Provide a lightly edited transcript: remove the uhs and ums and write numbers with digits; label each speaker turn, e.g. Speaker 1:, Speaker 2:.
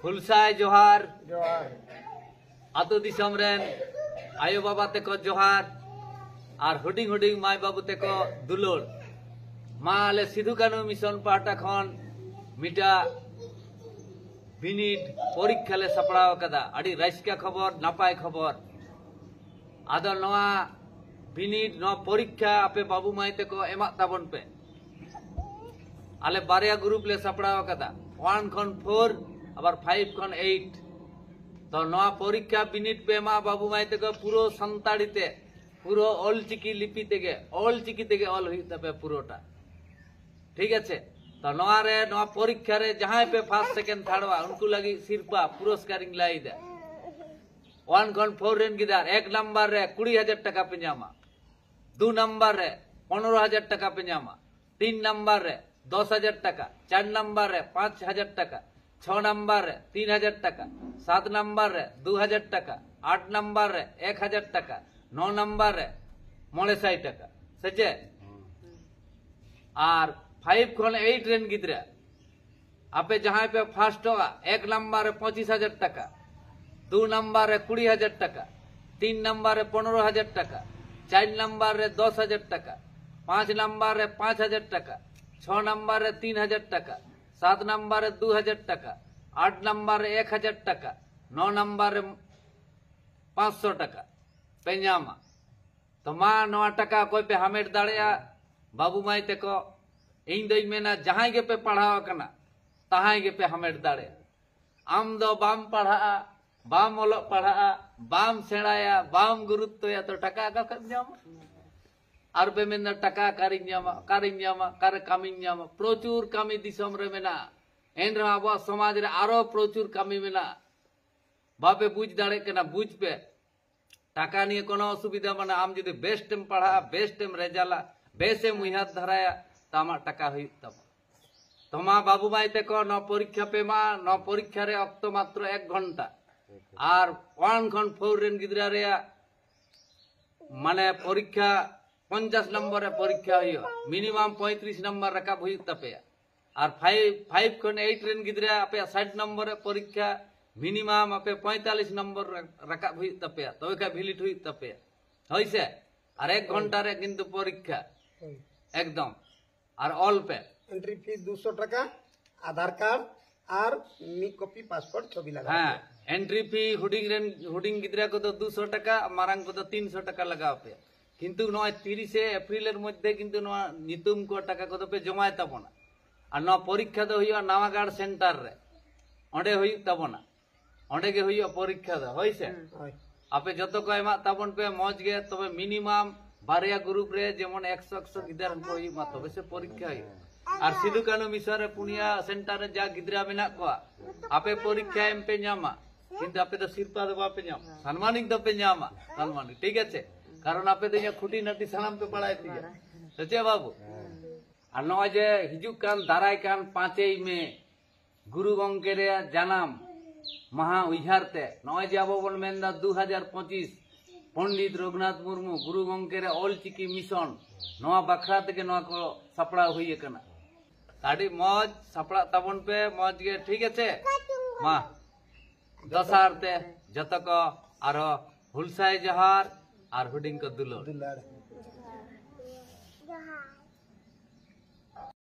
Speaker 1: हुलसाय जोहार आतो दिसम रेन आयो बाबा तेको जोहार और हुडिंग हुडिंग माय बाबू तेको दुलोर मा आले सिधु कानू मिशन पाटा खन मिटा बिनिट परीक्षा ले सपड़ाव कदा अड़ी राइसका खबर नापाय खबर आदो नवा बिनिट नवा परीक्षा आपे बाबू माय तेको एमा ताबन पे आले बारिया ग्रुप ले सपड़ाव कदा 1 खन 4 आबार 5 खन 8 तो नवा परीक्षा बिनिट पे मा बाबू माय तेको पुरो संताड़ी ते पुरो ऑलचिकी लिपि तेगे ऑलचिकी तेगे ऑल हुई तबे पुरोटा ठीक है तो नवा रे नवा परीक्षा रे जहां पे फर्स्ट सेकंड थर्ड वा उनको लगी सिरपा पुरस्कार लाई दे 1 खन 4 रेन गिदार 1 नंबर रे 20,000 टका पे जामा 2 नंबर रे 15,000 टका पे जामा 3 नंबर रे 10,000 टका 4 नंबर रे 5,000 टका 6 नंबर रे 3,000 टका 7 नंबर रे 2,000 टका 8 नंबर रे 1,000 टका 9 नंबर रे 900 टका सचे और 5 खन 8 रेन गिद्रा आपे जहां पे फर्स्ट होगा 1 नंबर रे 25,000 टका 2 नंबर रे 20,000 टका 3 नंबर रे 15,000 टका 4 नंबर रे 10,000 टका 5 नंबर रे 5,000 टका 6 नंबर रे 3,000 टका 7 नंबर रे 2,000 टका 8 नंबर रे 1,000 टका 9 नंबर रे 500 टका पेजामा तो मा नवा टका कोई पे हमेट दाड़िया बाबू माई तेको इन दई मेना जहां गे पे पढ़ावा कना तहां गे पे हमेट दाड़े आम दो बाम पढ़ा बाम ओलो पढ़ा बाम सेड़ाया बाम गुरुत्व तो टका का कर जामा और पे मेना टका कारिन जामा कर कामिन जामा प्रचुर कामी दिसम रे मेना एन रे आबो समाज रे आरो प्रचुर कामी मेना बापे बुझ दाड़े कना बुझ पे टाका निये कोनो असुविधा माने आम जदि बेस्ट एम पढ़ा बेस्ट एम रेजाला बेस एम उहात धराया तामा टका हुई तब तमा बाबू माई तेको न परीक्षा पे मा न परीक्षा रे अक्तो मात्र 1 घंटा और 1 खन 4 रेन गिद्रा रे माने परीक्षा 50 नंबर रे परीक्षा हुई मिनिमम 35 नंबर रका हुई तपे और 5 खन 8 रेन गिद्रा पे 60 नंबर रे परीक्षा मिनिमम आपे 45 नंबर रका हुई तपे तो का भिलिट हुई तपे होइसे और 1 घंटा रे किंतु परीक्षा एकदम और ऑल पे
Speaker 2: एंट्री फीस 200 टका आधार कार्ड और मी कॉपी पासपोर्ट छवि लगा
Speaker 1: हाँ एंट्री फी हुडिंग गिद्रा को तो 200 टका मारांग को तो 300 टका लगाओ पे किंतु नॉय 30 एप्रिल एर मध्य किंतु नॉय नितुम को टका को तो पे जमाय तबना और नॉ परीक्षा तो हुई नावागाड़ सेंटर रे ओंडे हुई तबना ओंडे के हुई परीक्षा दो होइसे आपे जतो को एमा तबन पे मौज गे तबे मिनिमम बारिया ग्रुप रे जेमन 100 गिदार को ही मा तबे से परीक्षा हुई और सिधु कानू मिशन रे पुनिया सेंटर रे जा गिद्रा मेना को आपे परीक्षा एम पे नामा किंतु आपे तो सिरपा दो बापे नाम सम्मानित दो पे नामा सम्मानित ठीक है कारण आपे तो खुटी नटी सलाम पे पढ़ाई थी सचे बाबू और नवा जे हिजुक कान दाराय कान 5 में गुरु गंगे रे जन्म महा उइहारते नवा जे आबो बन मेनदा 2025 पंडित रघुनाथ मुर्मू गुरु गंगे रे ऑलचिकी मिशन नवा बखरा तके नवा को सपड़ा हुई कना ताडी मौज सपड़ा तबन पे मौज गे ठीक है मा दसारते जतक आरो हुलसाय जहार और हुडिंग को दुलोर